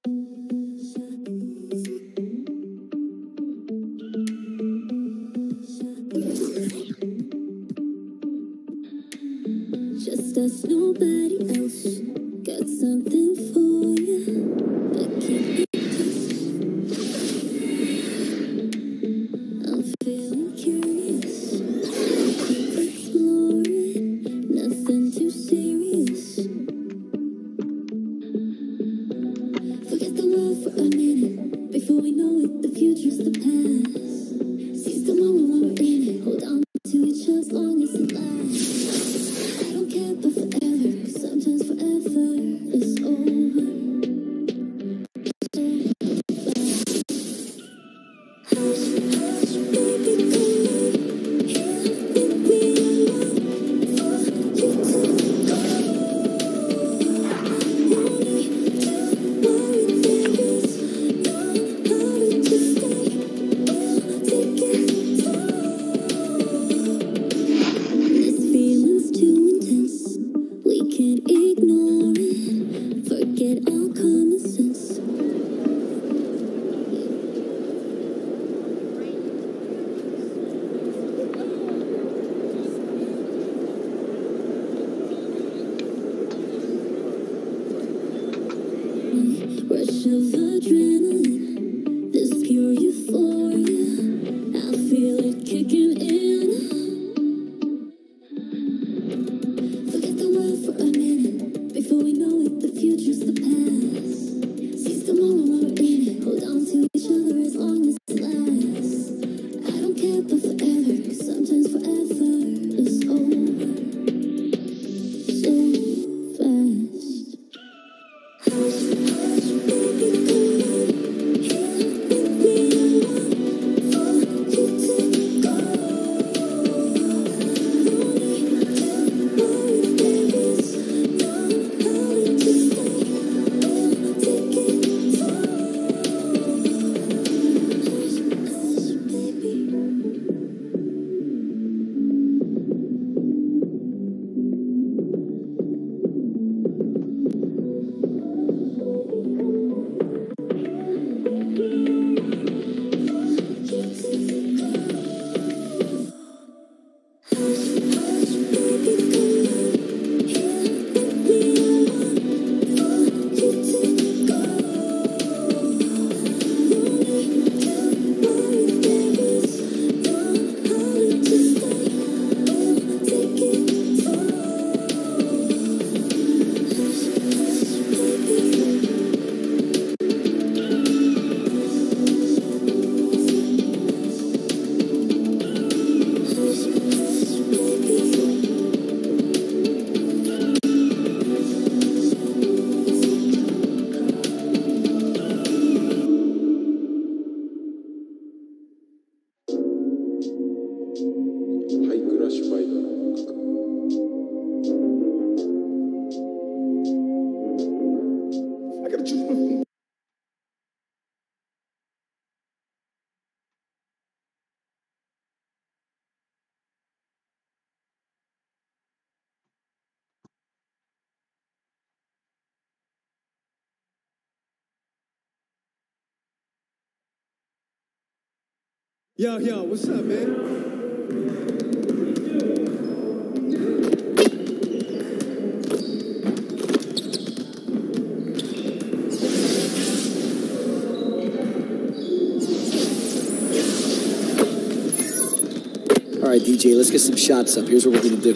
Just us, nobody else. Got something for you, but keep it I'm feeling curious. Keep exploring. Nothing too serious. Forget the world for a minute. Before we know it, the future's the past. Seize the moment while we're in it. Hold on to each other as long as it lasts. I don't care about forever, 'cause sometimes forever is over. Hush, hush, baby, come on. Here with me, I want for you to go. No need to worry, there is no hurry to stay. We'll take it slow. This feeling's too intense. We can't ignore it. Forget all common sense. Rush of adrenaline, this pure euphoria. I feel it kicking in. Forget the world for a minute. Before we know it, the future's the past. Seize the moment while we're in it. Hold on to each other as long as it lasts. I don't care about forever, 'cause sometimes forever is over. So fast. Hush, hush, baby, come on. Here with me, I want for you to go. No need to worry, there is no hurry to stay. We'll take it slow. Hush, hush, baby. Hush, hush, baby, come on. Here with me, I want for you to go. No need to worry, there is no hurry to stay. We'll take it slow. Hush, hush, baby. Hush, hush, baby. I gotta choose my Yo, what's up, man? All right, DJ, let's get some shots up. Here's what we're gonna do.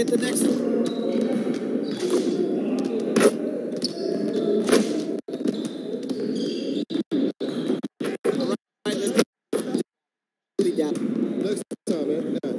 get the next one. Next time, man. Yeah.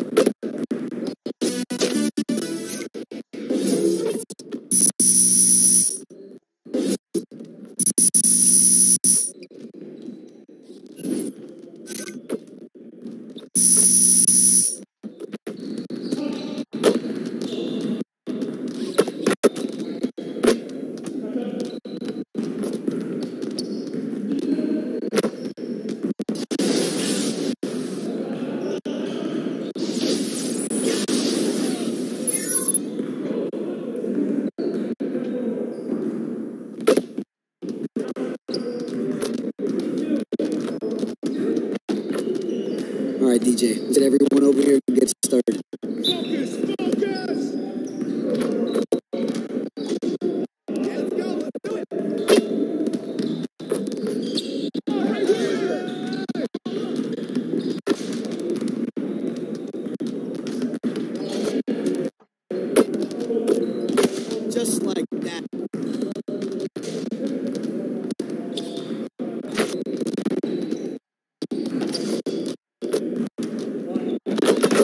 All right, DJ, let's get everyone over here and get started. Focus, focus! Yeah, let's go, let's do it! Right here! Just like that.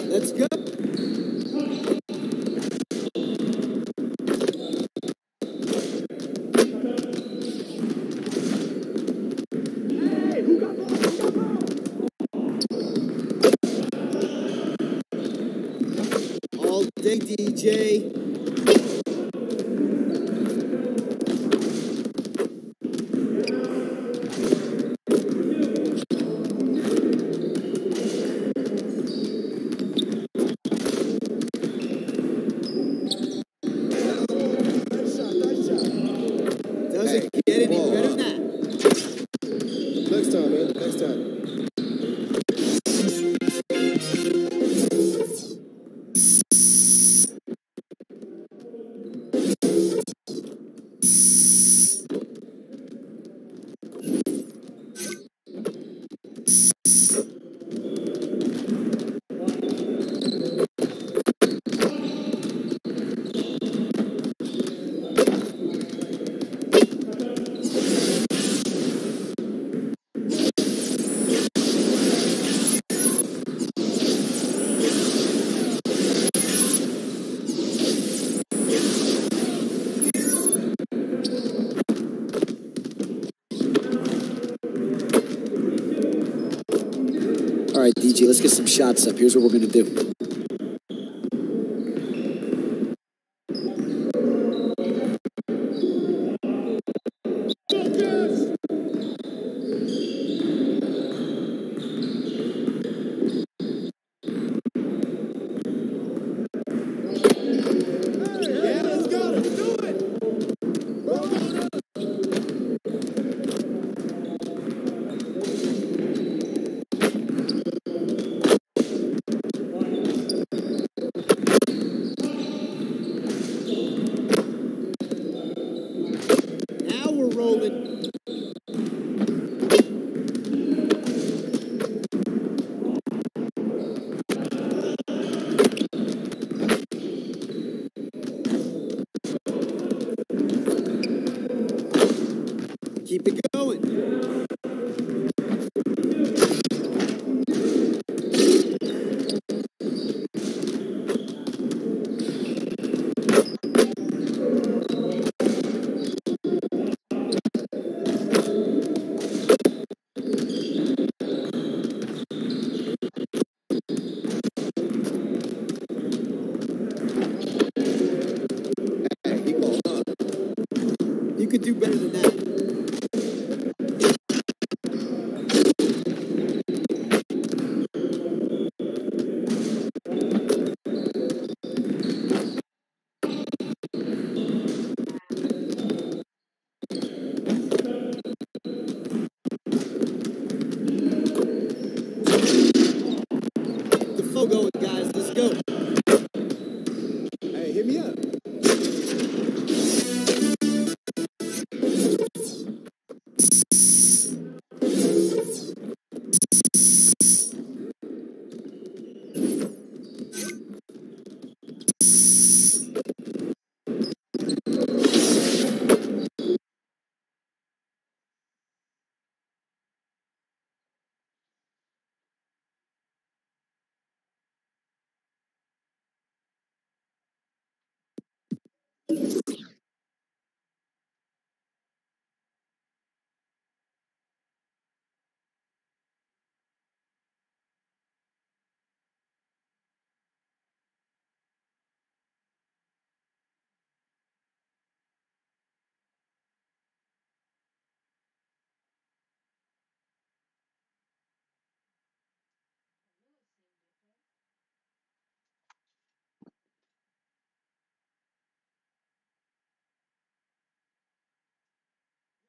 Let's go. Hey, who got ball? Who got ball? All day, DJ. Nice shot, nice shot. Doesn't get any ball. better than that. Next time, man. Next time. All right, DJ, let's get some shots up. Here's what we're going to do. Focus! Yeah, let's go, let's do it! Roll on up!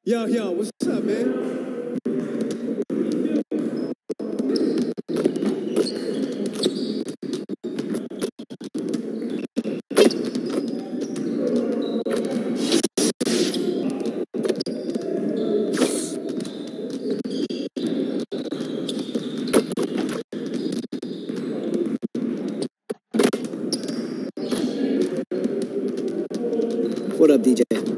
Yo, what's up, man? What up, DJ?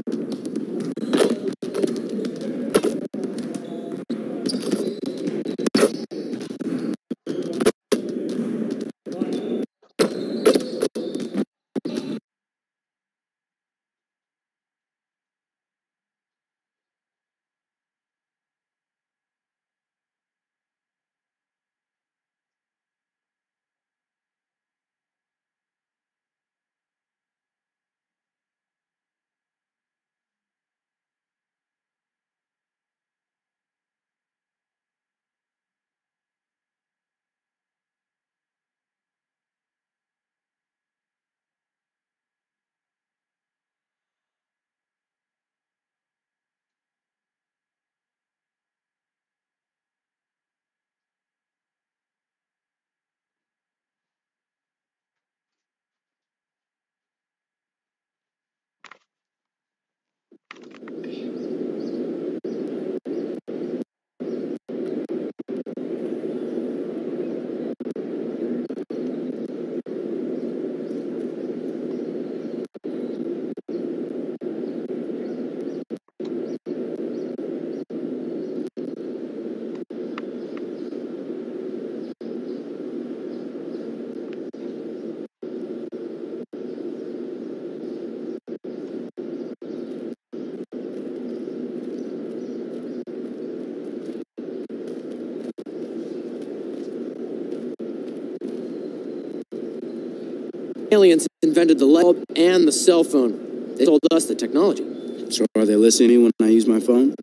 Aliens invented the light bulb and the cell phone. They told us the technology. So are they listening when I use my phone?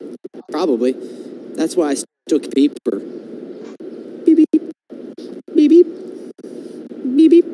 Probably. That's why I took beeper. Beep beep. Beep beep. Beep beep.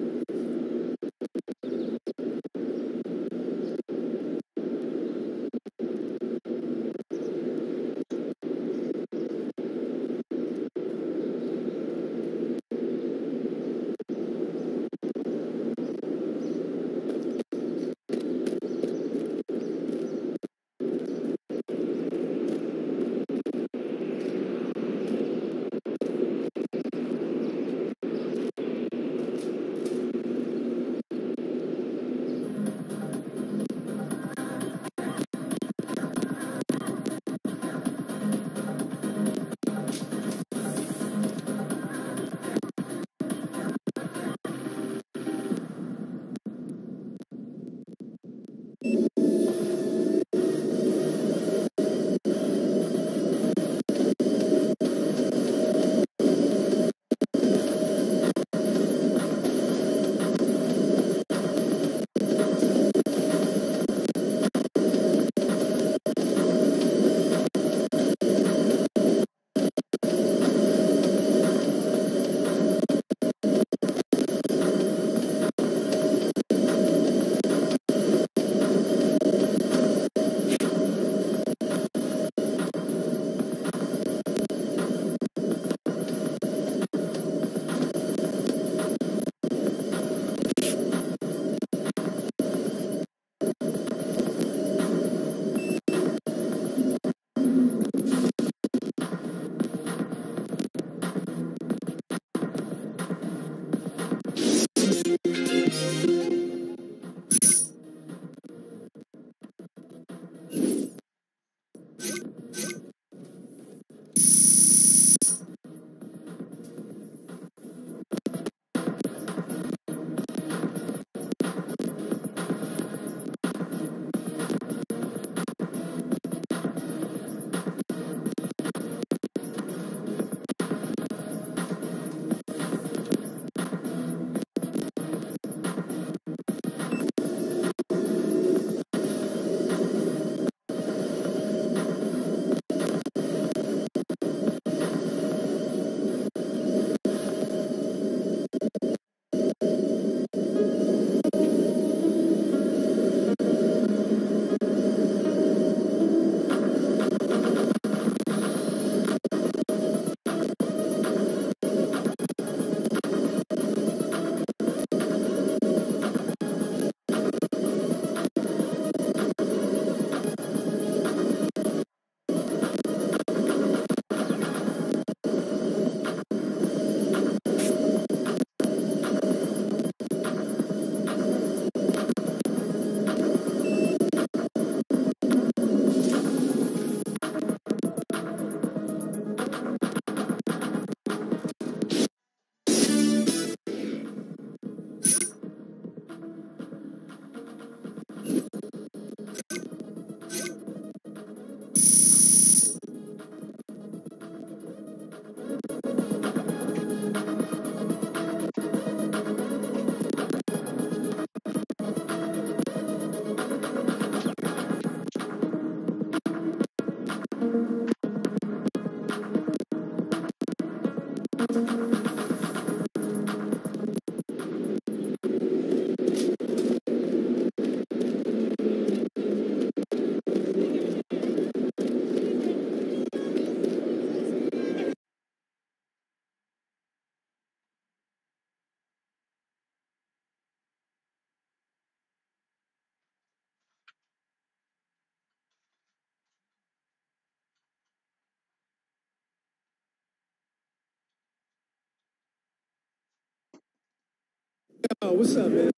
Oh, what's up, man?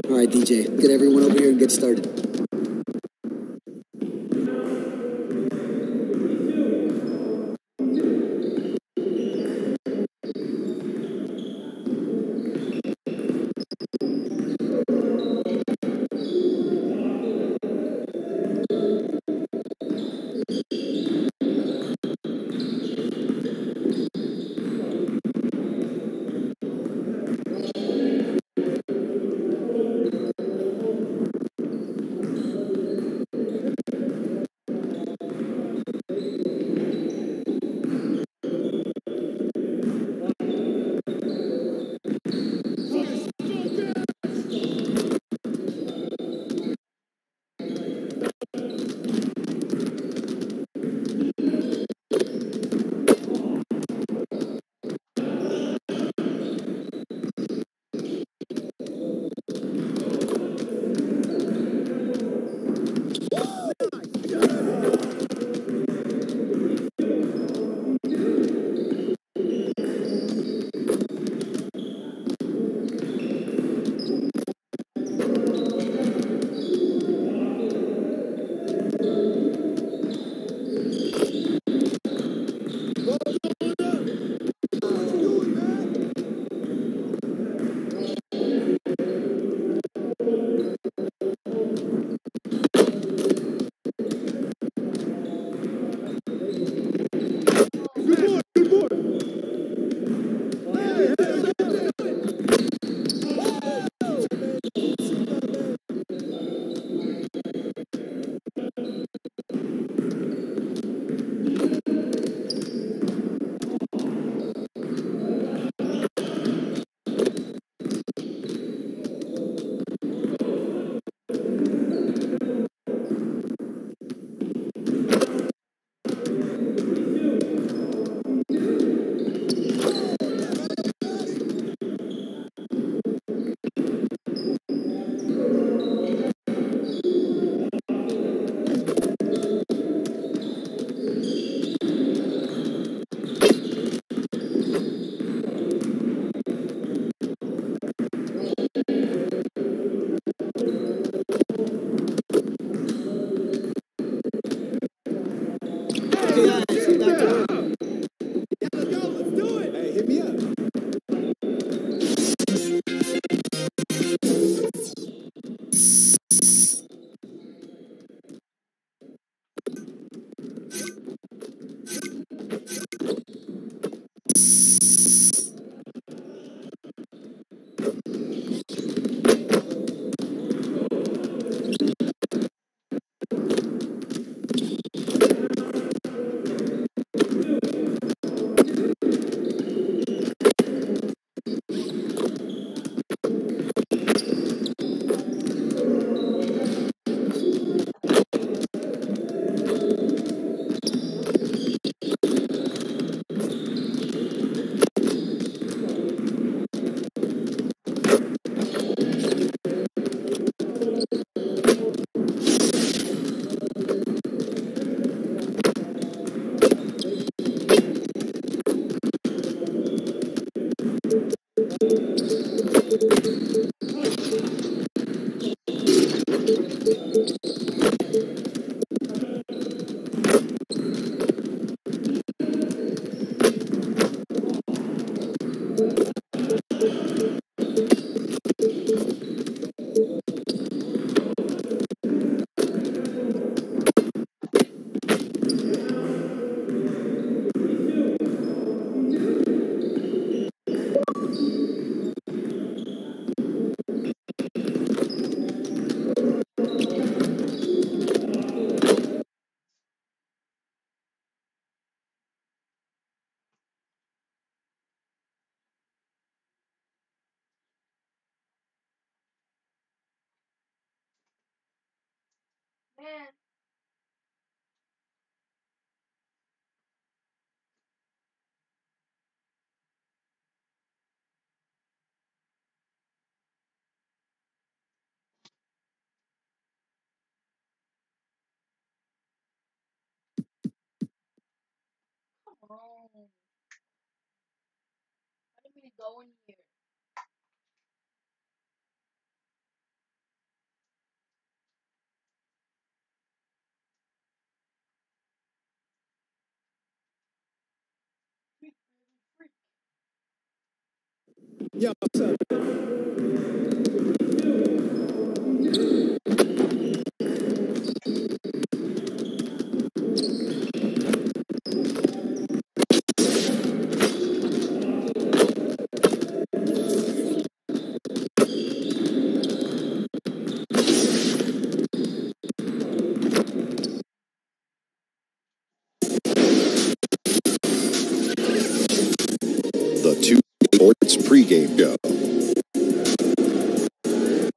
All right, DJ, get everyone over here and get started. Yeah, what's up? The Two Sports pregame show.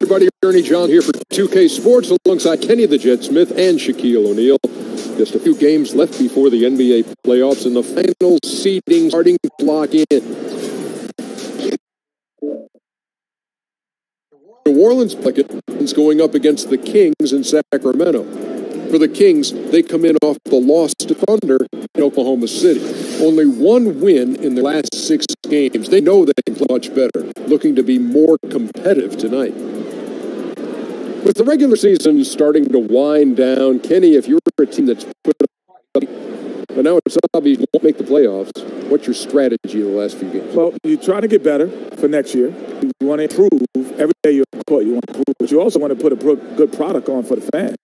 Everybody, Ernie John here for 2K Sports alongside Kenny the Jet Smith and Shaquille O'Neal. Just a few games left before the NBA playoffs and the final seeding starting to lock in. New Orleans Pelicans going up against the Kings in Sacramento. For the Kings, they come in off the loss to Thunder in Oklahoma City. Only one win in the last 6 games. They know they can play much better, looking to be more competitive tonight. With the regular season starting to wind down, Kenny, if you're a team that's put up, but now it's obvious you won't make the playoffs, what's your strategy in the last few games? Well, you try to get better for next year. You want to improve every day you're on court. You want to improve, but you also want to put a good product on for the fans.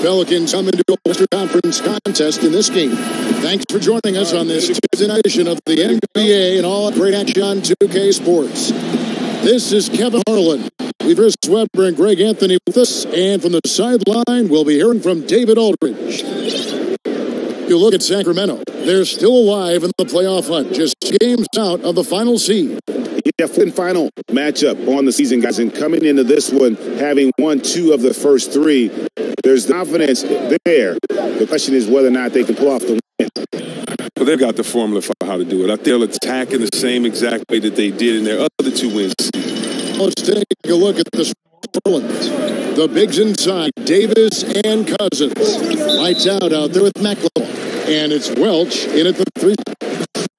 Pelicans come into a Western Conference contest in this game. Thanks for joining us on this Tuesday night edition of the NBA and all great action on 2K Sports. This is Kevin Harlan. We've Chris Webber and Greg Anthony with us, and from the sideline, we'll be hearing from David Aldridge. You look at Sacramento. They're still alive in the playoff hunt, just games out of the final seed. Yeah, final matchup on the season, guys, and coming into this one, having won 2 of the first 3, there's confidence there. The question is whether or not they can pull off the win. Well, they've got the formula for how to do it. I think they'll attack in the same exact way that they did in their other 2 wins. Let's take a look at the Orleans. The bigs inside, Davis and Cousins. Lights out there with McLemore. And it's Welch in at the 3.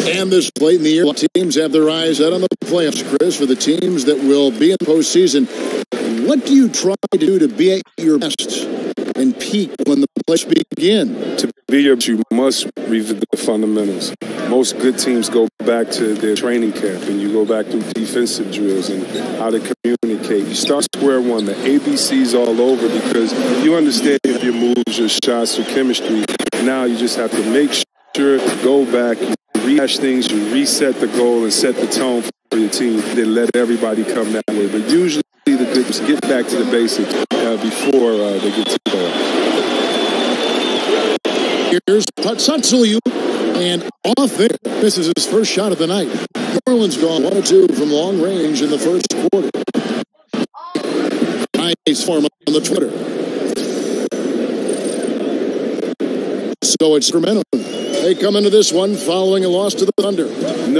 And this late in the year, teams have their eyes out on the playoffs, Chris, for the teams that will be in the postseason. What do you try to do to be at your best and peak when the playoffs begin? To be your best, you must revisit the fundamentals. Most good teams go back to their training camp, and you go back to defensive drills and how to communicate. You start square one, the ABCs all over, because you understand your moves, your shots, your chemistry. Now you just have to make sure to go back, you rehash things, you reset the goal and set the tone for your team, then let everybody come that way. But usually the good get back to the basics before they get to the ball. Here's Patsatsulu, and off there. This is his first shot of the night. New Orleans gone 1 of 2 from long range in the first quarter. Nice form on the Twitter. So it's Sacramento. They come into this one following a loss to the Thunder.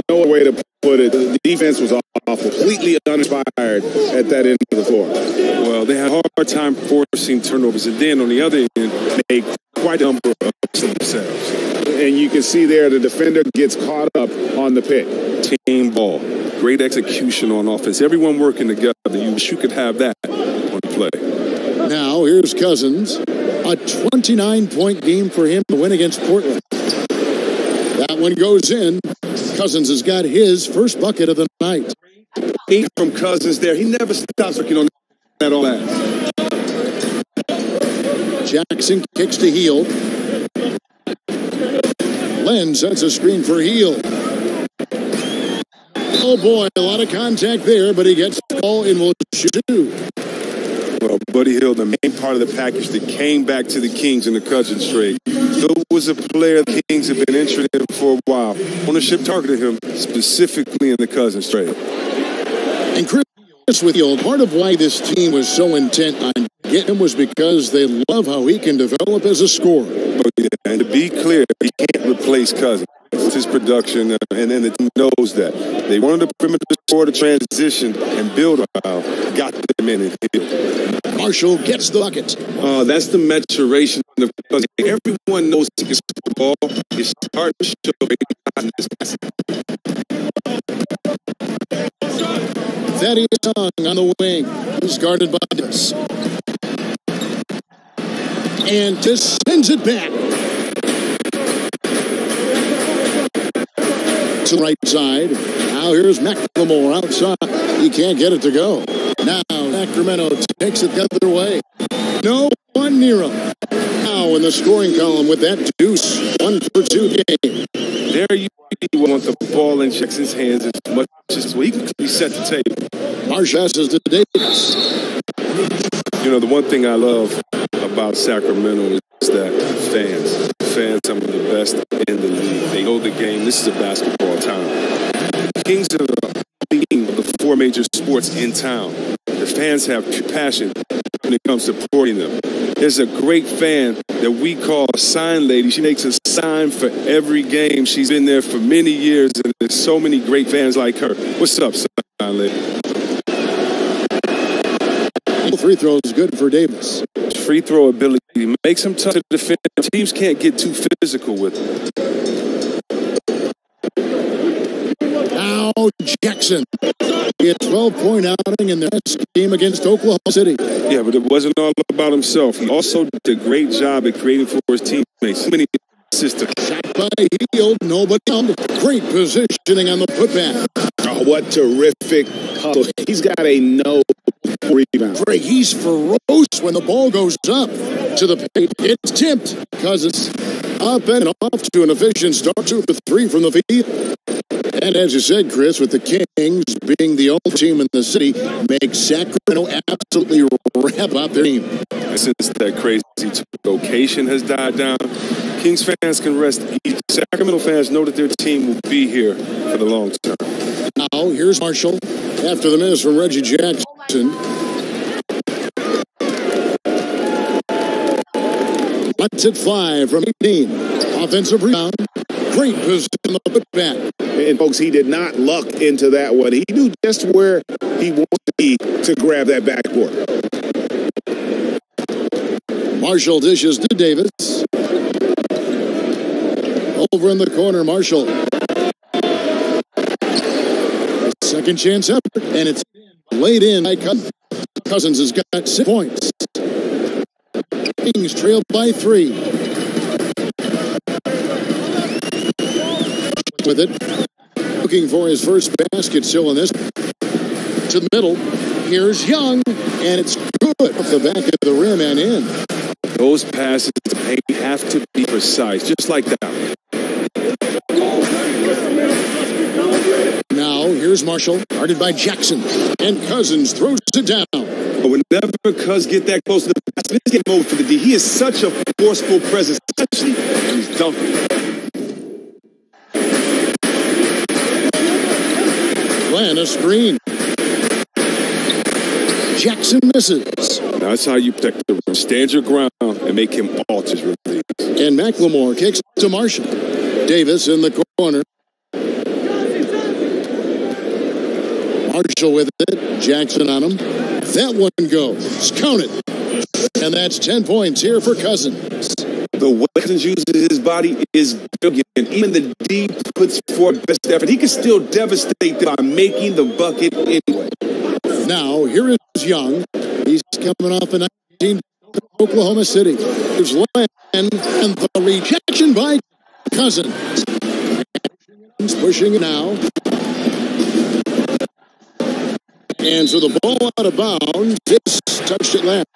No way to put it. The defense was off, completely uninspired at that end of the floor. Well, they had a hard time forcing turnovers, and then on the other end, they quite a number of themselves. And you can see there the defender gets caught up on the pick. Team ball. Great execution on offense. Everyone working together. You wish you could have that on the play. Now, here's Cousins. A 29-point game for him to win against Portland. That one goes in. Cousins has got his first bucket of the night. From Cousins there. He never stops working on that all that. Jackson kicks to Hield. Len sets a screen for Hield. Oh boy, a lot of contact there, but he gets the ball and will shoot 2. Well, Buddy Hield, the main part of the package that came back to the Kings in the Cousins trade. Hill was a player the Kings have been interested in for a while. Ownership targeted him specifically in the Cousins trade. And Chris with Hield, part of why this team was so intent on getting him was because they love how he can develop as a scorer. And to be clear, he can't replace Cousins. It's his production, and the team knows that. They wanted the perimeter score to transition and build around. Got them in and Hield. Marshall gets the bucket. That's the maturation of Cousins. Everyone knows he can score the ball. It's hard to show. Thaddeus Young on the wing. He's guarded by this. And just sends it back. To the right side. Now here's McLemore outside. He can't get it to go. Now Sacramento takes it the other way. No one near him. Now in the scoring column with that deuce. 1 for 2 game. There you want the ball in Jackson's hands as much as we can reset the table. Marsh passes to Davis. You know, the one thing I love about Sacramento is that fans, some of the best in the league. They know the game. This is a basketball town. The Kings are the leading of the 4 major sports in town. The fans have passion when it comes to supporting them. There's a great fan that we call a sign lady. She makes a sign for every game. She's been there for many years, and there's so many great fans like her. What's up, sign lady? Free throw is good for Davis. Free throw ability makes him tough to defend. Teams can't get too physical with him. Now Jackson. He had 12-point outing in the last game against Oklahoma City. Yeah, but it wasn't all about himself. He also did a great job at creating for his teammates. So many assists. Shot by Hield. Nobody found. Great positioning on the putback. Oh, what terrific hustle. He's got a no rebound. He's ferocious when the ball goes up. to the paint. It's tipped. Cousins up and off to an efficient start. 2 for 3 from the field. And as you said, Chris, with the Kings being the only team in the city, makes Sacramento absolutely wrap up their team. Since that crazy location has died down, Kings fans can rest easy. Sacramento fans know that their team will be here for the long term. Now, here's Marshall after the miss from Reggie Jackson. Lets it fly from 18. Offensive rebound. Great position on the putback. And folks, he did not luck into that one. He knew just where he wanted to be to grab that backboard. Marshall dishes to Davis. Over in the corner, Marshall. Second chance up, and it's laid in by Cousins. Cousins has got 6 points. Kings trailed by 3. With it, looking for his first basket still in this. To the middle, here's Young, and it's good off the back of the rim and in. Those passes have to be precise, just like that. Now, here's Marshall, guarded by Jackson, and Cousins throws it down. But whenever Cuz get that close to the basket, he's getting over for the D. He is such a forceful presence, especially when he's dunking. Plan a screen. Jackson misses. That's how you protect the rim. Stand your ground and make him alter his release. And McLemore kicks to Marshall. Davis in the corner. Marshall with it. Jackson on him. That one goes. Count it. And that's 10 points here for Cousins. The way Cousins uses his body is brilliant. Even the D puts forth best effort. He can still devastate them by making the bucket anyway. Now, here is Young. He's coming off a 19 Oklahoma City. There's Len, and the rejection by Cousins. He's pushing it now. And so the ball out of bounds. This touched it last.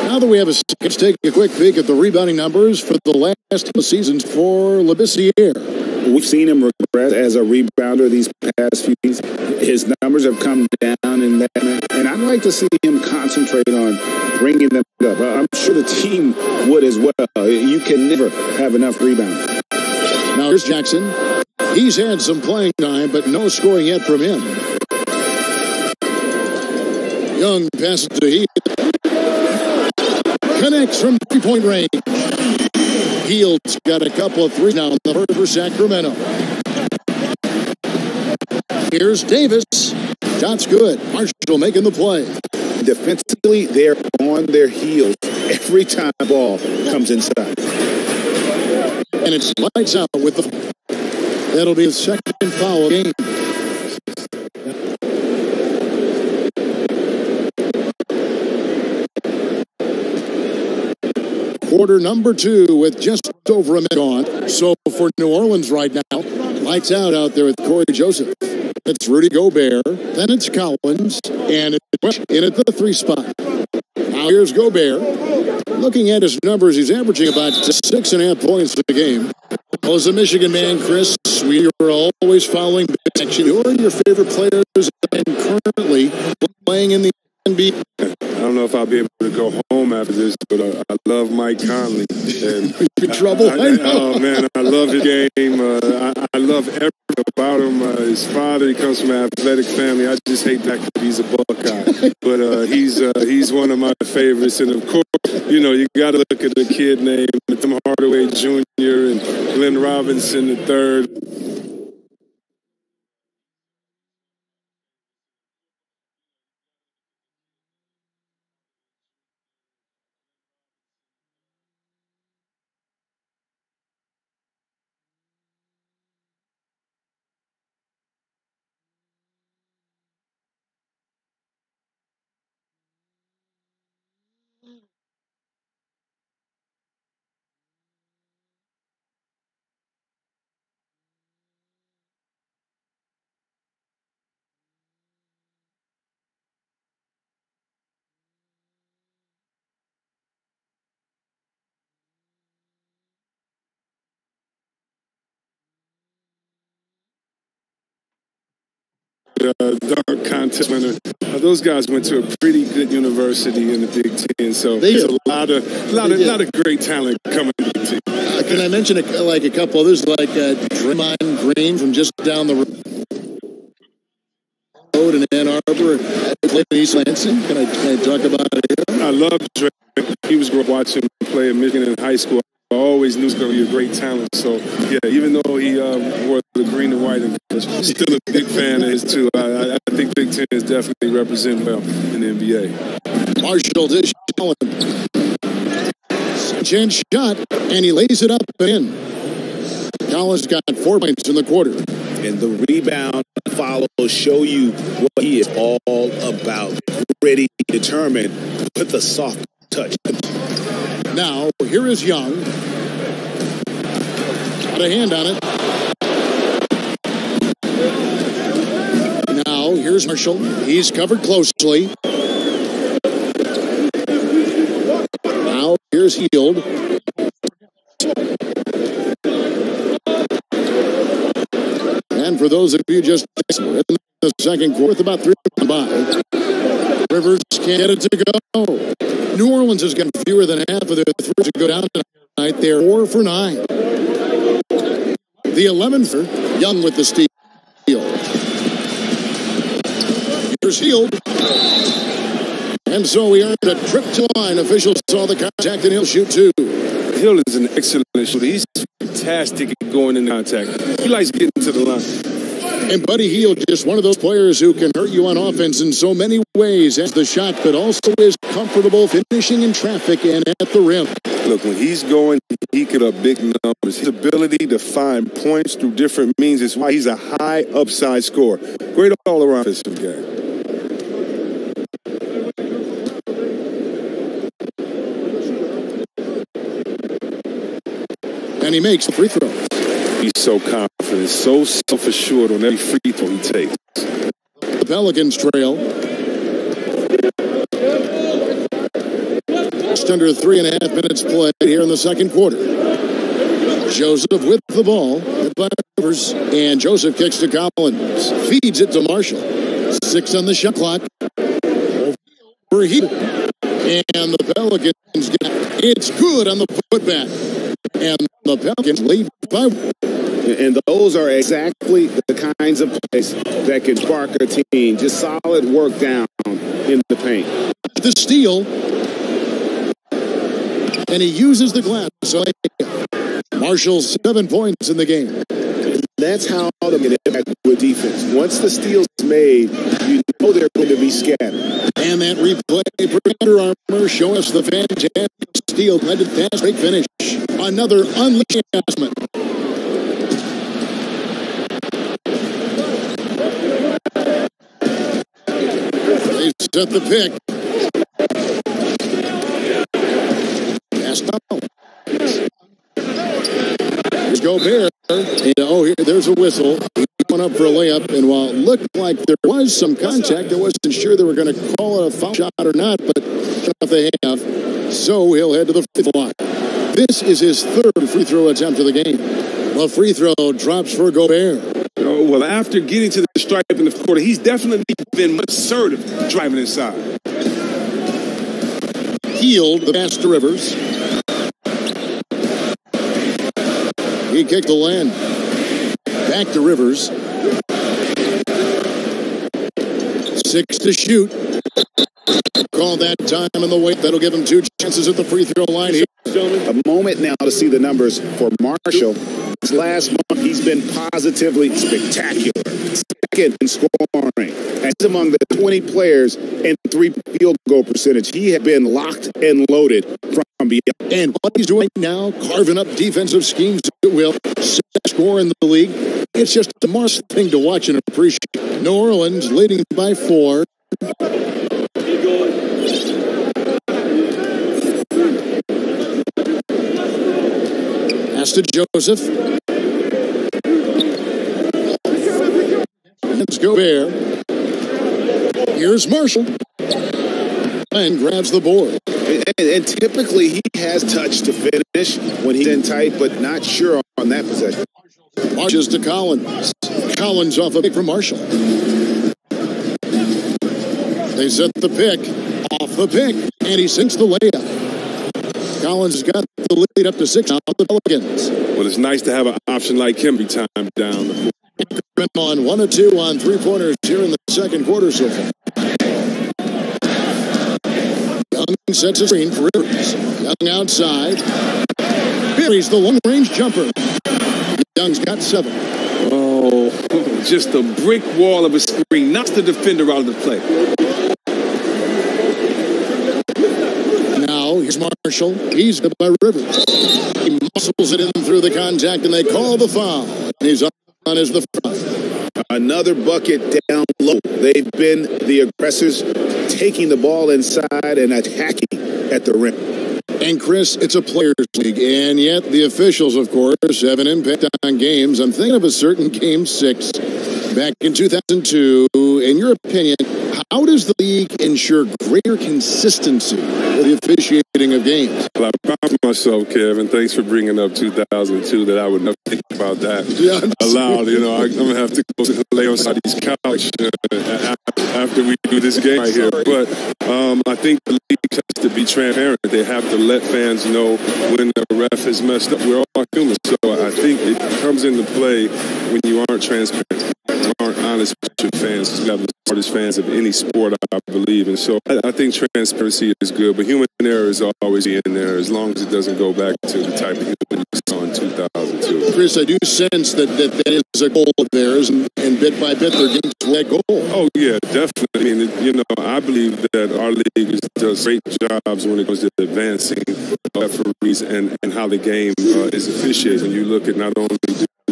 Now that we have a second, let's take a quick peek at the rebounding numbers for the last two seasons for Labissiere. We've seen him regress as a rebounder these past few years. His numbers have come down in that, and I'd like to see him concentrate on bringing them up. I'm sure the team would as well. You can never have enough rebounding. Now here's Jackson. He's had some playing time, but no scoring yet from him. Young passes to Heald. Connects from three-point range. Heald's got a couple of threes now for Sacramento. Here's Davis. Shot's good. Marshall making the play. Defensively, they're on their heels every time the ball comes inside. And it's lights out with the... That'll be the second foul of the game. Quarter number 2 with just over a minute on. So for New Orleans right now, lights out there with Corey Joseph. It's Rudy Gobert, then it's Collins, and it's in at the 3 spot. Now here's Gobert. Looking at his numbers, he's averaging about 6.5 points a game. Well, as a Michigan man, Chris, we are always following big action. Who are your favorite players and currently playing in the NBA? I don't know if I'll be able to go home after this, but I love Mike Conley. And in trouble, I know. Oh, man, I love his game. I love everything about him. His father, he comes from an athletic family. I just hate that he's a Buckeye. But he's one of my favorites. And, of course, you know, you got to look at the kid named Tim Hardaway Jr. and Glenn Robinson III. dunk contest winner. Those guys went to a pretty good university in the Big Ten, so there's a lot of great talent coming to the team. Can I mention a couple others like Draymond Green from just down the road in Ann Arbor, played in East Lansing? Can I talk about it here? I love Dre. He was watching him play at Michigan in high school. I always knew he was going to be a great talent. So, yeah, even though he wore the green and white, I'm still a big fan of his, too. I think Big Ten is definitely representing well in the NBA. Marshall to Allen. Chance shot, and he lays it up and in. Collins got 4 points in the quarter. And the rebound follows show you what he is all about. Ready, determined, put the soft touch. Now, here is Young. Got a hand on it. Now, here's Marshall. He's covered closely. Now, here's Heald. And for those of you just in the second quarter, with about 3 by, Rivers can't get it to go. New Orleans has got fewer than half of their threes to go down tonight. They're 4 for 9. The 11th, Young with the steal. Here's Heald. And so we earned a trip to line. Officials saw the contact, and he'll shoot 2. Hill is an excellent shooter. He's fantastic at going in contact. He likes getting to the line. And Buddy Hield, just one of those players who can hurt you on offense in so many ways as the shot, but also is comfortable finishing in traffic and at the rim. Look, when he's going, he could up big numbers. His ability to find points through different means is why he's a high upside scorer. Great all-around offensive guy. And he makes the free throw. He's so confident, so self-assured on every free throw he takes. The Pelicans trail. Just under 3.5 minutes played here in the second quarter. Joseph with the ball. And Joseph kicks to Collins. Feeds it to Marshall. 6 on the shot clock. For Heald. And the Pelicans get it's good on the putback. And the Pelicans lead by 1. And those are exactly the kinds of plays that can spark a team. Just solid work down in the paint. The steal. And he uses the glass. So Marshall 7 points in the game. That's how to get impact with defense. Once the steal's made, you know they're going to be scattered. And that replay for Under Armour show us the fantastic steal. Led to pass, great finish. Another unleashed adjustment. They set the pick. Pass down. Here's Gobert. And, there's a whistle. He went up for a layup, and while it looked like there was some contact, I wasn't sure they were going to call it a foul shot or not, but they have. So he'll head to the free throw line. This is his 3rd free throw attempt of the game. The free throw drops for Gobert. Oh, well, after getting to the stripe in the quarter, he's definitely been much assertive driving inside. Heald the pass to Rivers. He kicked the land. Back to Rivers. 6 to shoot. Call that time in the weight. That'll give him 2 chances at the free throw line here. A moment now to see the numbers for Marshall. This last month, he's been positively spectacular. Second in scoring. And he's among the 20 players in 3 field goal percentage. He had been locked and loaded from beyond. And what he's doing now, carving up defensive schemes at will. Score in the league. It's just a Marshall thing to watch and appreciate. New Orleans leading by 4. Pass to Joseph. Let's go there. Here's Marshall. And grabs the board. And typically he has touch to finish when he's in tight, but not sure on that possession. Marches to Collins. Collins off a pick from Marshall. They set the pick, off the pick, and he sinks the layup. Collins has got the lead up to 6 now for the Pelicans. Well, it's nice to have an option like him every time down the court. On 1 of 2 on 3-pointers here in the second quarter so far. Young sets a screen for Rivers. Young outside. Buries the long-range jumper. Young's got 7. Oh, just a brick wall of a screen. Knocks the defender out of the play. Now, here's Marshall. He's hit by Rivers. He muscles it in through the contact, and they call the foul. He's on as the front. Another bucket down low. They've been the aggressors, taking the ball inside and attacking at the rim. And Chris, it's a players' league, and yet the officials, of course, have an impact on games. I'm thinking of a certain Game 6 back in 2002. In your opinion, how does the league ensure greater consistency with the officiating of games? Well, I promised myself, Kevin, thanks for bringing up 2002, that I would never think about that aloud. You know, I'm going to have to go lay on somebody's couch after we do this game right here. But I think the league has to be transparent. They have to let fans know when the ref has messed up. We're all human. So I think it comes into play when you aren't transparent, you aren't honest with your fans. You have the smartest fans of any sport, I believe. And so I think transparency is good, but human error is always in there as long as it doesn't go back to the type of human we saw in 2002. Chris, I do sense that is a goal of theirs, and bit by bit they're getting to that goal. Oh, yeah, definitely. I mean, you know, I believe that our league does great jobs when it comes to advancing referees and how the game is officiated. When you look at not only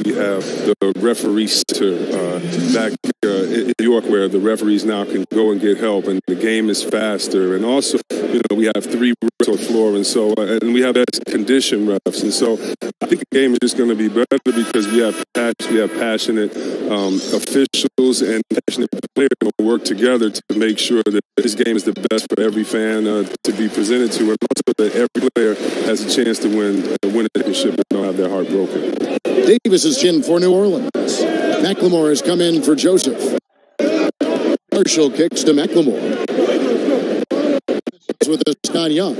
we have the referee center back in New York, where the referees now can go and get help, and the game is faster. And also, you know, we have 3 refs on the floor, and so and we have best condition refs. And so I think the game is just going to be better because we have passionate officials and passionate players who work together to make sure that this game is the best for every fan to be presented to, and also that every player has a chance to win a championship and don't have their heart broken. Davis is in for New Orleans. McLemore has come in for Joseph. Marshall kicks to McLemore. With the Scott Young.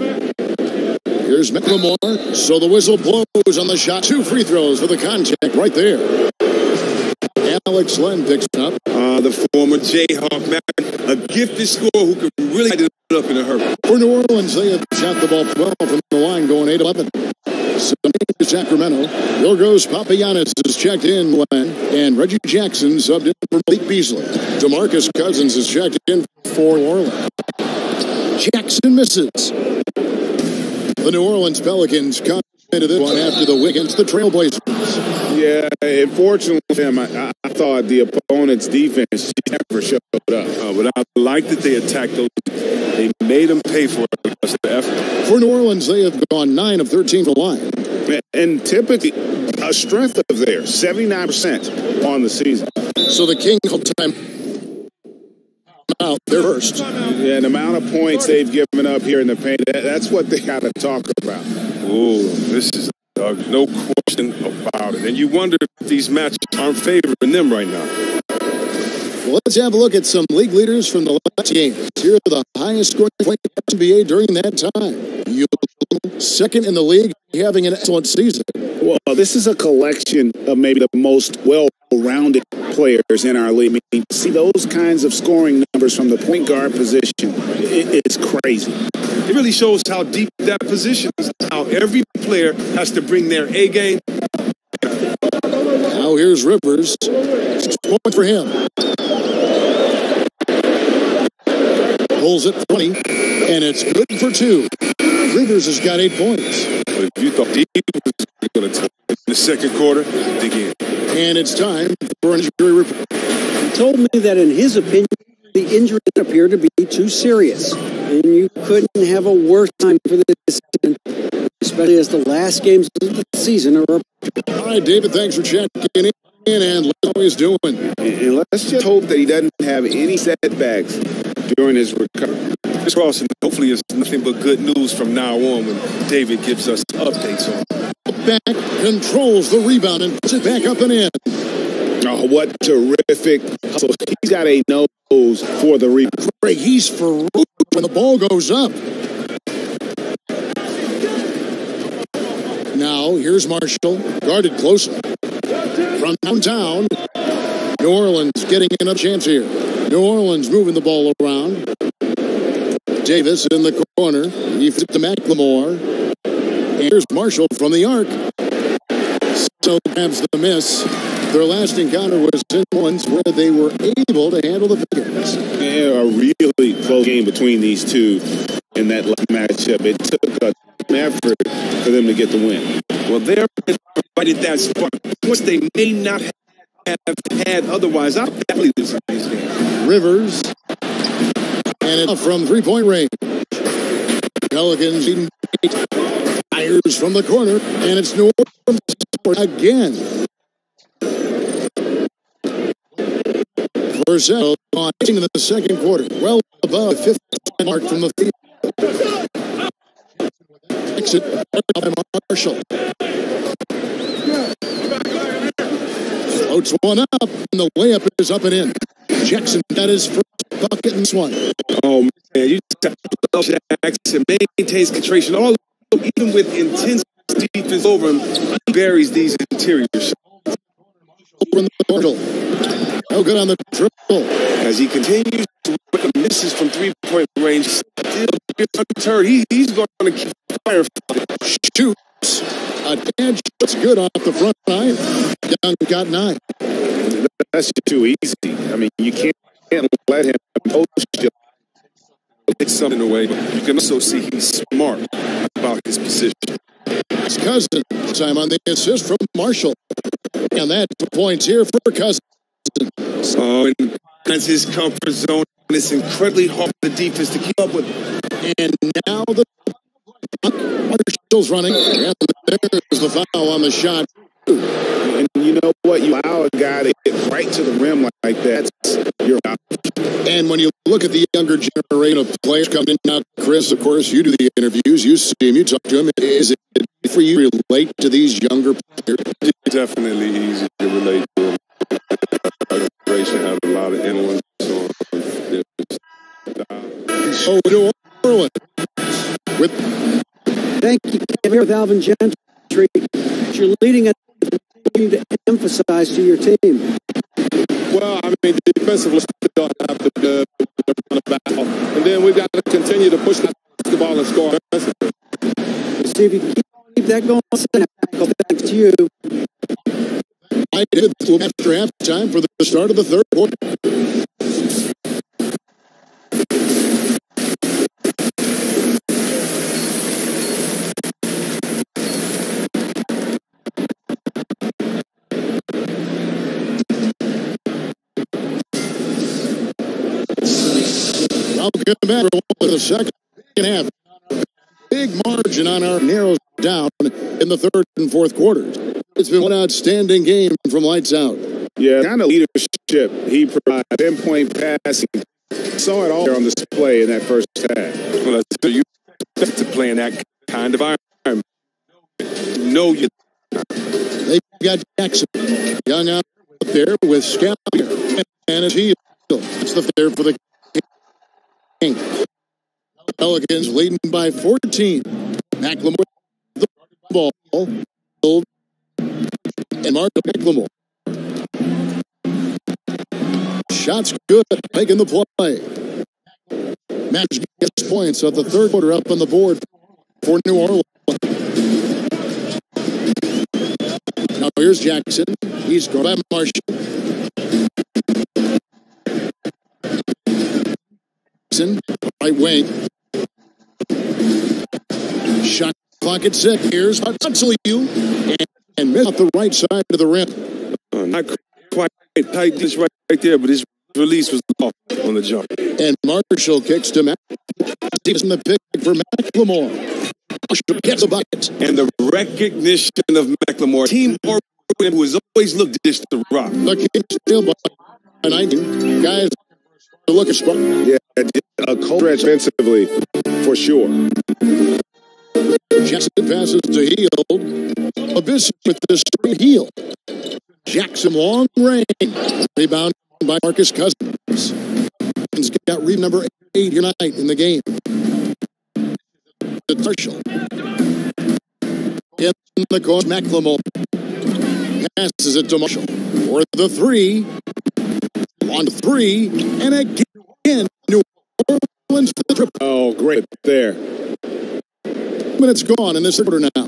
Here's McLemore. So the whistle blows on the shot. 2 free throws for the contact right there. Alex Len picks it up. The former Jayhawk, man, a gifted scorer who can really light it up in a hurry. For New Orleans, they have shot the ball 12 from the line, going 8-11. To Sacramento. Yorgos Papagiannis is checked in, Len, and Reggie Jackson subbed in for Malik Beasley. DeMarcus Cousins is checked in for New Orleans. Jackson misses. The New Orleans Pelicans come into this one after the win against the Trailblazers. Yeah, unfortunately for him, I thought the opponent's defense never showed up. But I like that they attacked those. They made them pay for it. That's the effort. For New Orleans, they have gone 9 of 13 from the line. And typically, a strength of theirs, 79% on the season. So the Kings will time out their first. Yeah, the amount of points they've given up here in the paint, that's what they got to talk about. Oh, this is no question about it. And you wonder if these matches aren't favoring them right now. Well, let's have a look at some league leaders from the last games. Here are the highest scoring players in the NBA during that time. You second in the league, having an excellent season. Well, this is a collection of maybe the most well-rounded players in our league. I mean, see those kinds of scoring numbers from the point guard position. It's crazy. It really shows how deep that position is, how every player has to bring their A game. Now here's Rivers. 6 points for him. Pulls it 20, and it's good for 2. Rivers has got 8 points. But if you thought he was going to in the second quarter, dig in. And it's time for an injury report. He told me that in his opinion, the injury appeared to be too serious. And you couldn't have a worse time for this, especially as the last games of the season are up. All right, David, thanks for checking in, and let's know how he's doing. And let's just hope that he doesn't have any setbacks during his recovery. This Rawson, hopefully it's nothing but good news from now on when David gives us updates on it. Back, controls the rebound, and puts it back up and in. Oh, what terrific hustle. He's got a nose goes for the rebound. Craig, he's ferocious when the ball goes up. Now, here's Marshall, guarded closely. From downtown, New Orleans getting another chance here. New Orleans moving the ball around. Davis in the corner. He flipped to McLemore. And here's Marshall from the arc. So grabs the miss. Their last encounter was in ones where they were able to handle the Pickens. Yeah, a really close game between these two in that matchup. It took an effort for them to get the win. Well, they're right at that spot, which they may not have had otherwise. I'm definitely this game. Rivers. And it's from three-point range. Pelicans leading fires from the corner. And it's New Orleans again. Purcell on in the second quarter, well above 50 mark from the field. Exit by Marshall. Floats one up, and the layup is up and in. Jackson got his first bucket in this one. Oh man, you just Jackson maintains concentration, all even with intense defense over him, he buries these interior shots. Over in the portal. No good on the triple. As he continues to misses from three-point range, still undeterred. He's going to keep fire. Shoots. A tad shot's good off the front line. Young got 9. That's too easy. I mean, you can't let him post you. Take something away. You can also see he's smart about his position. It's Cousins. Time on the assist from Marshall. And that's points here for Cousins. Oh, and that's his comfort zone. It's incredibly hard for the defense to keep up with. And now the Marshall's running. And there's the foul on the shot. And you know what? You allow a guy to get right to the rim like that. You're out. And when you look at the younger generation of players coming in now, Chris, of course, you do the interviews. You see him. You talk to him. Is it for you to relate to these younger players? It's definitely easy to relate to them. Generation have a lot of influence on So New Orleans with thank you, Kevin. Here with Alvin Gentry. You're leading it to emphasize to your team. Well, I mean, defensively, we don't have to run a battle. And then we've got to continue to push the ball and score offensively. See if you can keep that going. Thanks to you. I did after halftime for the start of the third quarter. Welcome back for the second half. Big margin on our narrows down in the third and fourth quarters. It's been one outstanding game from lights out. Yeah, kind of leadership he provides. 10-point passing. Saw it all on display in that first half. Well, that's you to play in that kind of environment. No, you. They've got Jackson. Young out there with Scallier. And it's heel. It's the fair for the King. Pelicans leading by 14. McLemore the ball. And Mark McLemore. Shots good, making the play. Match gets points of the third quarter up on the board for New Orleans. Now here's Jackson. He's going by Marshall. Jackson, right wing. Shot clock at 6. Here's Hudson and miss off the right side of the rim. Not quite tight, just right there, but his release was off on the jump. And Marshall kicks to Mac. He's in the pick for McLemore. Marshall gets a bucket. And the recognition of McLemore, team who has always looked dish to rock. The Kings still by 19. Guys, look at spot. Yeah, a cold stretch offensively for sure. Jackson passes to Hield. Abyss with the straight heel. Jackson long range. Rebound by Marcus Cousins. Orleans got read number 8 tonight in the game. Marshall. In the corner, McLemore passes it to Marshall for the 3. On 3, and again, New Orleans for the triple. Oh, great there. Minutes gone in this quarter now.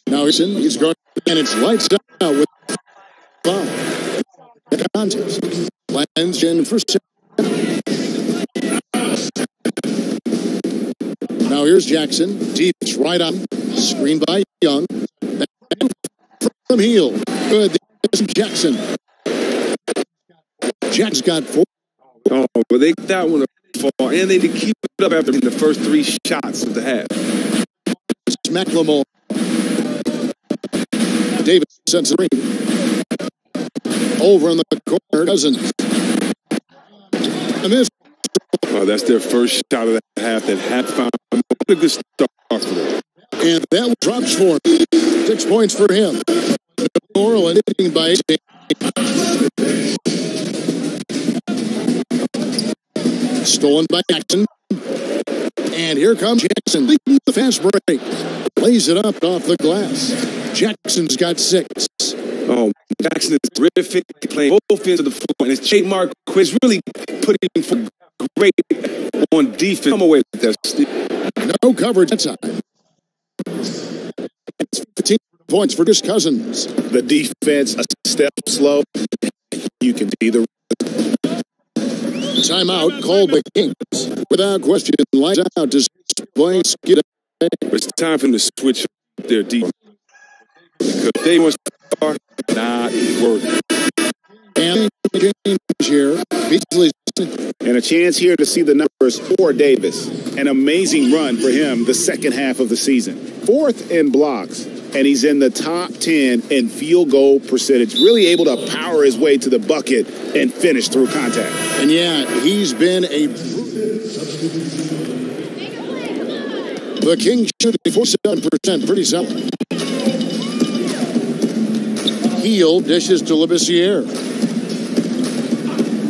Now he's going, and it's lights out with foul. Contest. Lands in first. Now here's Jackson. Deep right on. Screen by Young. From heel. Good. Jackson. Jackson's got 4. Oh, but they got that one to fall, and they did keep it up after the first 3 shots of the half. McLemore. David sets the ring. Over in the corner, Cousins. And this. Oh, that's their first shot of the half. That half found a good start for them. And that drops for him. 6 points for him. New Orleans hitting by 8. Stolen by Jackson. And here comes Jackson leading the fast break. Lays it up off the glass. Jackson's got 6. Oh, Jackson is terrific, playing both ends of the floor. And his trademark quiz really putting him for great on defense. Come away with that, Steve. No coverage that time. It's 15 points for just Cousins. The defense a step slow. You can see the timeout called by Kings. Without question, lights out to play. It's time for them to switch their defense. Because they want to start not working. And here, and a chance here to see the numbers for Davis. An amazing run for him the second half of the season. 4th in blocks, and he's in the top 10 in field goal percentage. Really able to power his way to the bucket and finish through contact. And yeah, he's been the Kings shooting 47%, pretty solid. Heel dishes to Labissiere.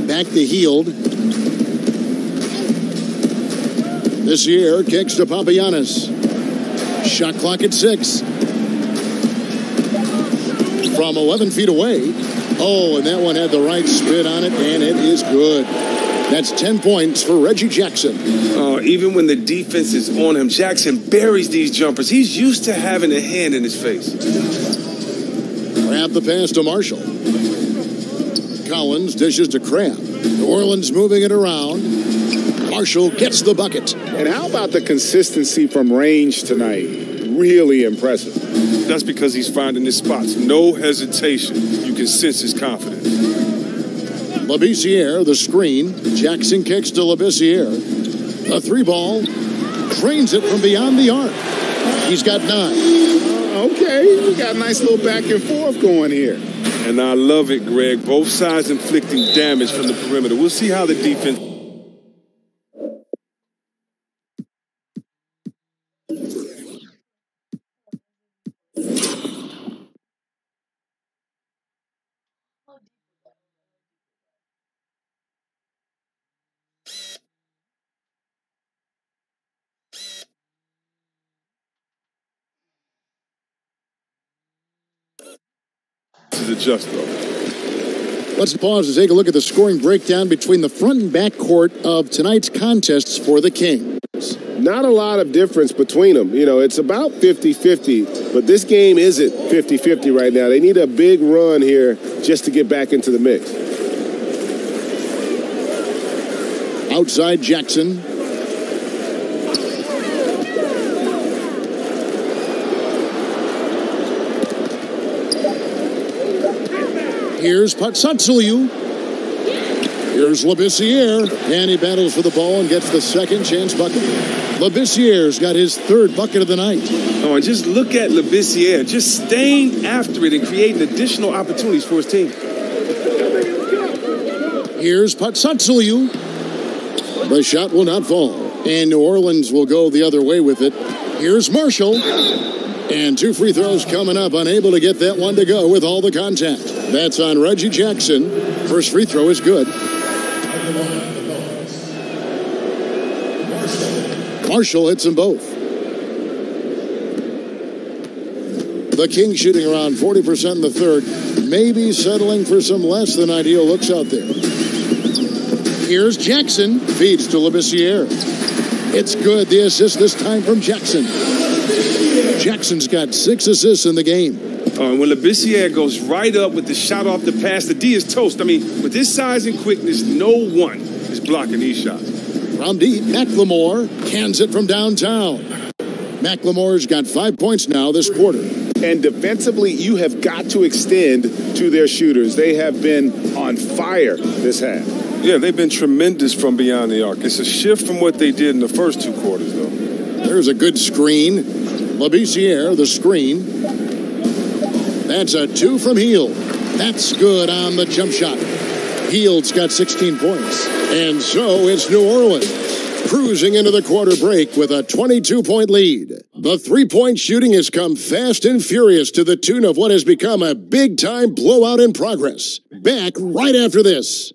Back to Heald. This year kicks to Papagiannis. Shot clock at 6. From 11 feet away. Oh, and that one had the right spin on it, and it is good. That's 10 points for Reggie Jackson. Even when the defense is on him, Jackson buries these jumpers. He's used to having a hand in his face. Grab the pass to Marshall. Collins dishes to Crabb. New Orleans moving it around. Marshall gets the bucket. And how about the consistency from range tonight? Really impressive. That's because he's finding his spots. No hesitation. You can sense his confidence. Labissiere, the screen. Jackson kicks to Labissiere. A 3-ball. Drains it from beyond the arc. He's got 9. Okay, we got a nice little back and forth going here. And I love it, Greg. Both sides inflicting damage from the perimeter. We'll see how the defense... adjust, though. Let's pause to take a look at the scoring breakdown between the front and back court of tonight's contests for the Kings. Not a lot of difference between them. You know, it's about 50-50, but this game isn't 50-50 right now. They need a big run here just to get back into the mix. Outside Jackson. Here's Patsatsiliou. Here's Labissiere. And he battles for the ball and gets the second chance bucket. Labissiere's got his 3rd bucket of the night. Oh, and just look at Labissiere. Just staying after it and creating additional opportunities for his team. Here's Patsatsiliou. The shot will not fall. And New Orleans will go the other way with it. Here's Marshall. And 2 free throws coming up. Unable to get that one to go with all the contact. That's on Reggie Jackson. First free throw is good. Marshall hits them both. The Kings shooting around 40% in the third, maybe settling for some less than ideal looks out there. Here's Jackson, feeds to Labissiere. It's good, the assist this time from Jackson. Jackson's got 6 assists in the game. When Labissiere goes right up with the shot off the pass, the D is toast. I mean, with this size and quickness, no one is blocking these shots. From deep, McLemore cans it from downtown. McLemore's got 5 points now this quarter. And defensively, you have got to extend to their shooters. They have been on fire this half. Yeah, they've been tremendous from beyond the arc. It's a shift from what they did in the first 2 quarters, though. There's a good screen. Labissiere, the screen. That's a 2 from Hield. That's good on the jump shot. Hield's got 16 points. And so it's New Orleans, cruising into the quarter break with a 22-point lead. The three-point shooting has come fast and furious to the tune of what has become a big-time blowout in progress. Back right after this.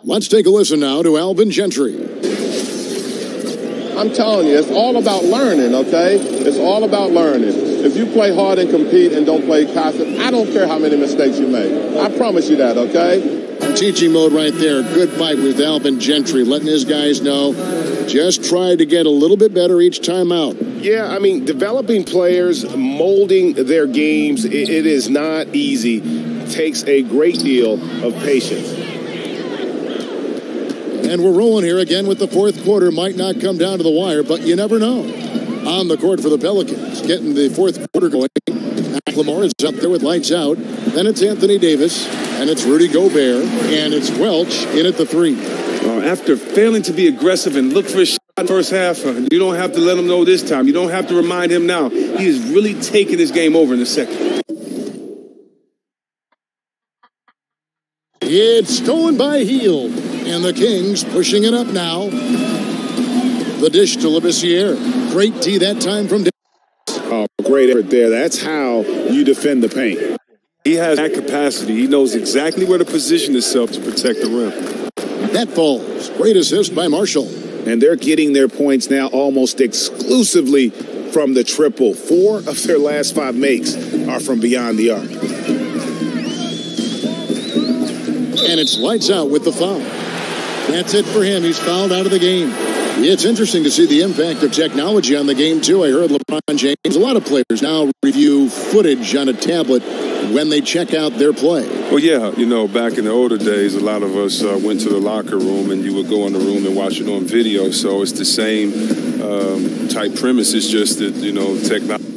Let's take a listen now to Alvin Gentry. I'm telling you, it's all about learning, okay? It's all about learning. If you play hard and compete and don't play constant, I don't care how many mistakes you make. I promise you that, okay? Teaching mode right there. Good fight with Alvin Gentry, letting his guys know, just try to get a little bit better each time out. Yeah, I mean, developing players, molding their games, it is not easy. It takes a great deal of patience. And we're rolling here again with the fourth quarter. Might not come down to the wire, but you never know. On the court for the Pelicans, getting the fourth quarter going. McLemore is up there with lights out. Then it's Anthony Davis, and it's Rudy Gobert, and it's Welch in at the 3. After failing to be aggressive and look for a shot in the first half, you don't have to let him know this time. You don't have to remind him now. He is really taking this game over in the second. It's stolen by Hield, and the Kings pushing it up now. The dish to Labissiere. Great D that time from Davis. Oh, great effort there. That's how you defend the paint. He has that capacity. He knows exactly where to position himself to protect the rim. That falls. Great assist by Marshall. And they're getting their points now almost exclusively from the triple. 4 of their last 5 makes are from beyond the arc. And it's lights out with the foul. That's it for him. He's fouled out of the game. It's interesting to see the impact of technology on the game, too. I heard LeBron James, a lot of players now review footage on a tablet when they check out their play. Well, yeah, you know, back in the older days, a lot of us went to the locker room and you would go in the room and watch it on video. So it's the same type premise. It's just that, you know, technology.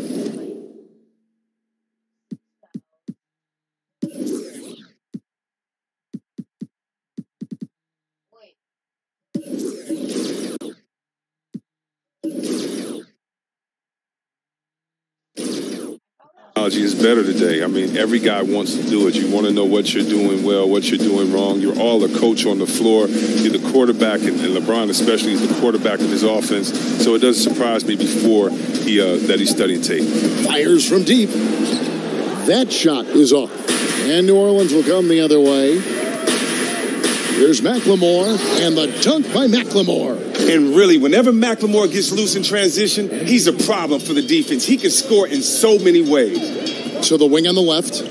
Is better today. I mean, every guy wants to do it. You want to know what you're doing well, what you're doing wrong. You're all a coach on the floor. You're the quarterback, and LeBron especially is the quarterback of his offense. So it doesn't surprise me before that he's studying tape. Fires from deep. That shot is off. And New Orleans will come the other way. Here's McLemore, and the dunk by McLemore. And really, whenever McLemore gets loose in transition, he's a problem for the defense. He can score in so many ways. So the wing on the left.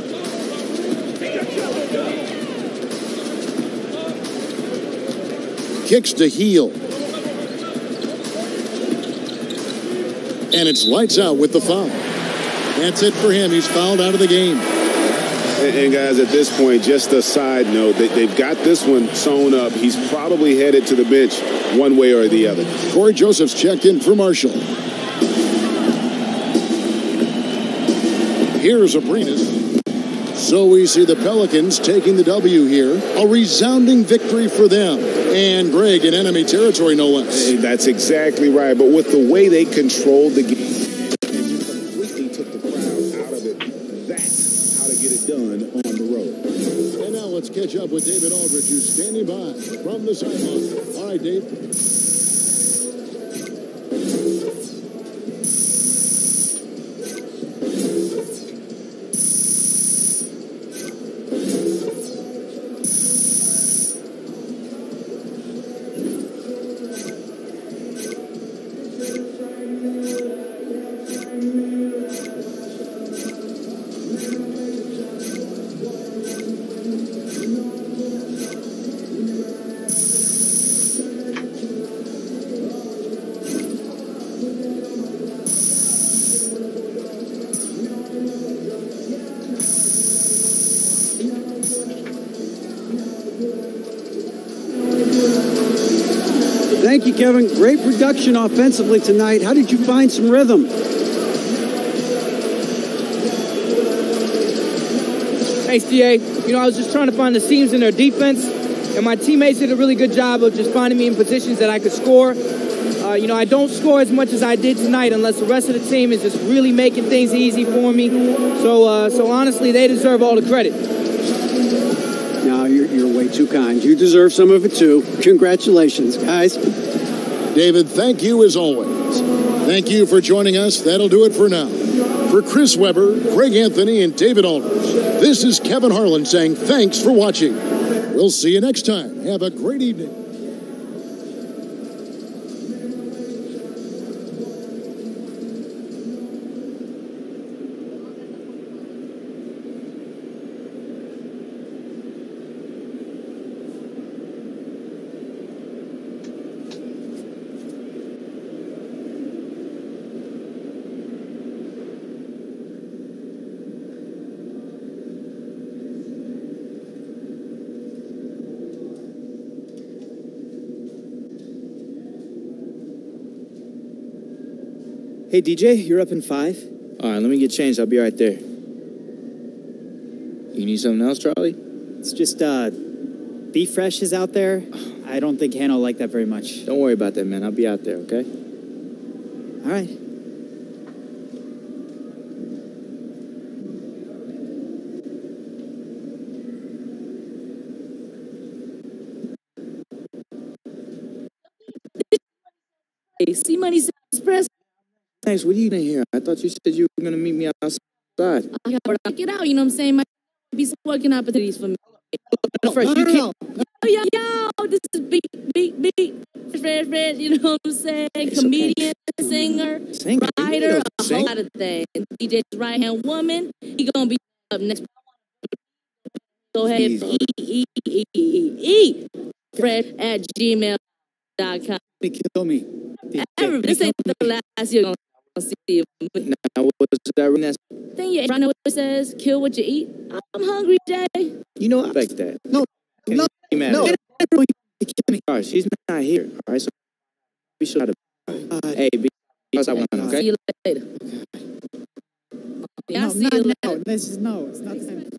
Kicks to Hield. And it's lights out with the foul. That's it for him. He's fouled out of the game. And guys, at this point, just a side note, they've got this one sewn up. He's probably headed to the bench one way or the other. Corey Joseph's checked in for Marshall. Here's Abrinas. So we see the Pelicans taking the W here. A resounding victory for them. and Greg in enemy territory, no less. Hey, that's exactly right. But with the way they controlled the game, and just completely took the crowd out of it, that's how to get it done on the road. And now let's catch up with David Aldridge, who's standing by from the sideline. All right, Dave. Thank you, Kevin. Great production offensively tonight. How did you find some rhythm? Thanks, DA. You know, I was just trying to find the seams in their defense, and my teammates did a really good job of just finding me in positions that I could score. You know, I don't score as much as I did tonight unless the rest of the team is just really making things easy for me. So honestly, they deserve all the credit. No, you're way too kind. You deserve some of it, too. Congratulations, guys. David, thank you as always. Thank you for joining us. That'll do it for now. For Chris Webber, Greg Anthony, and David Aldridge, this is Kevin Harlan saying thanks for watching. We'll see you next time. Have a great evening. Hey, DJ, you're up in 5? All right, let me get changed. I'll be right there. You need something else, Charlie? It's just, Beef Fresh is out there. I don't think Hannah will like that very much. Don't worry about that, man. I'll be out there, okay? All right. Hey, see Money Express. Thanks. What are you doing here? I thought you said you were going to meet me outside. I got to get out, you know what I'm saying? Might be some working opportunities for me. First, you can't. Yo, this is beat, Fred, you know what I'm saying? It's comedian, okay. singer, writer, a whole lot of things. DJ's right-hand woman, he gonna be up next. Go ahead, Fred@gmail.com. Kill me. This ain't the last you're gonna see. Now, what was that? Then you know what it says, kill what you eat. I'm hungry, Jay. You know, I expect that. No. All right, she's not here. All right, so be sure to. Hey, be I want to, okay? See you later. Yeah, No, I'll see you later. no, this is no. It's not the same.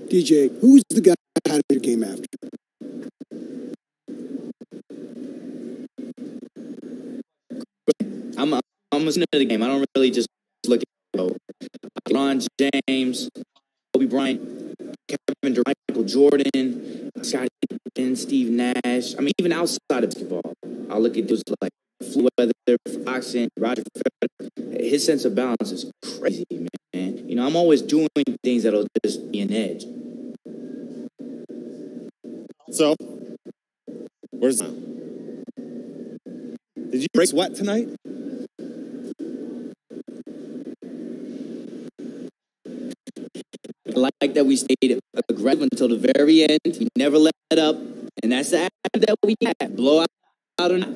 DJ, who's the guy that had your game after? I'm listening to the game. I don't really just look at LeBron James, Kobe Bryant, Kevin Durant, Michael Jordan, Scottie Pippen, Steve Nash. I mean, even outside of basketball, I look at those like Floyd Weather, Oxen, Roger Federer. His sense of balance is crazy, man. You know, I'm always doing things that'll just be an edge. So, where's Did you break sweat tonight? I like that we stayed aggressive until the very end. We never let up, and that's the attitude that we had. Blow out or not.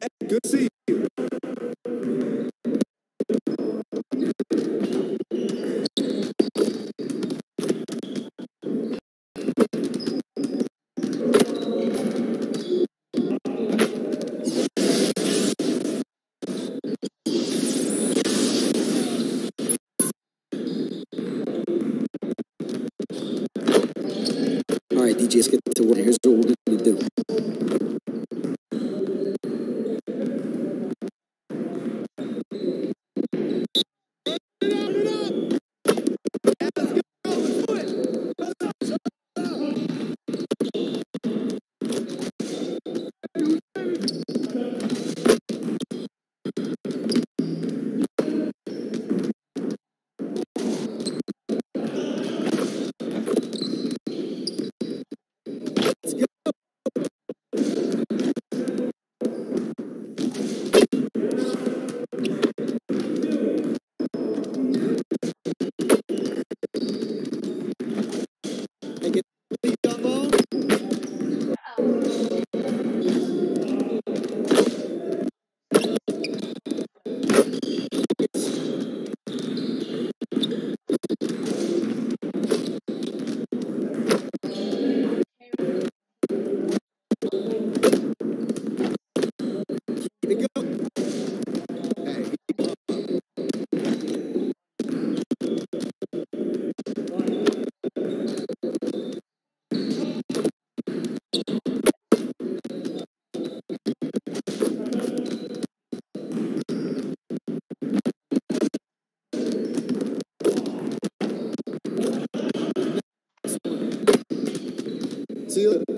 Good to see you. All right, DJ, let's get to work. Here's what we're going to do. See you later.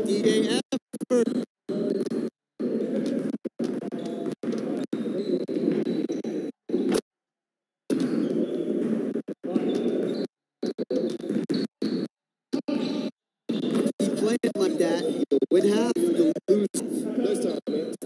DJ effort. If you play it like that, you'll win half, you'll lose. Next time, man.